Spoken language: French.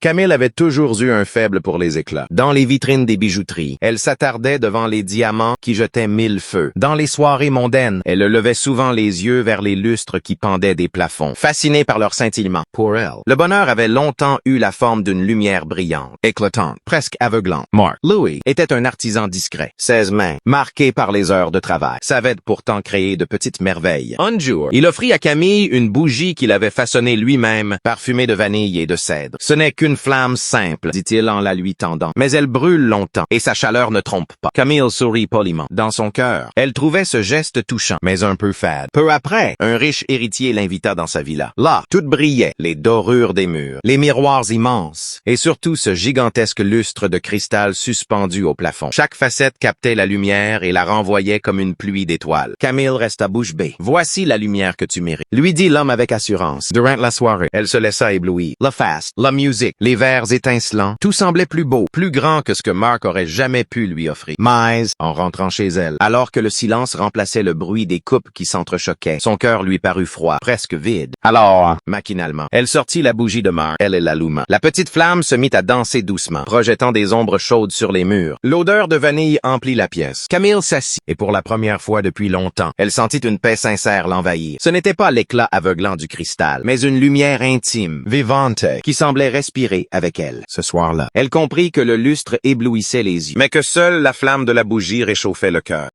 Camille avait toujours eu un faible pour les éclats. Dans les vitrines des bijouteries, elle s'attardait devant les diamants qui jetaient mille feux. Dans les soirées mondaines, elle levait souvent les yeux vers les lustres qui pendaient des plafonds, fascinée par leur scintillement. Pour elle, le bonheur avait longtemps eu la forme d'une lumière brillante, éclatante, presque aveuglante. Mark Louis était un artisan discret, 16 mains, marqué par les heures de travail, savait pourtant créer de petites merveilles. Un jour, il offrit à Camille une bougie qu'il avait façonnée lui-même, parfumée de vanille et de cèdre. Ce n'est qu'une flamme simple, dit-il en la lui tendant, mais elle brûle longtemps, et sa chaleur ne trompe pas. Camille sourit poliment. Dans son cœur, elle trouvait ce geste touchant, mais un peu fade. Peu après, un riche héritier l'invita dans sa villa. Là, tout brillait, les dorures des murs, les miroirs immenses, et surtout ce gigantesque lustre de cristal suspendu au plafond. Chaque facette captait la lumière et la renvoyait comme une pluie d'étoiles. Camille resta bouche bée. « Voici la lumière que tu mérites », lui dit l'homme avec assurance. Durant la soirée, elle se laissa éblouir. La fast, la musique, les verres étincelants, tout semblait plus beau, plus grand que ce que Mark aurait jamais pu lui offrir. Mais, en rentrant chez elle, alors que le silence remplaçait le bruit des coupes qui s'entrechoquaient, son cœur lui parut froid, presque vide. Alors, machinalement, elle sortit la bougie de Mark, elle l'alluma. La petite flamme se mit à danser doucement, projetant des ombres chaudes sur les murs. L'odeur de vanille emplit la pièce. Camille s'assit, et pour la première fois depuis longtemps, elle sentit une paix sincère l'envahir. Ce n'était pas l'éclat aveuglant du cristal, mais une lumière intime, vivante, qui semblait respirer avec elle. Ce soir-là, elle comprit que le lustre éblouissait les yeux, mais que seule la flamme de la bougie réchauffait le cœur.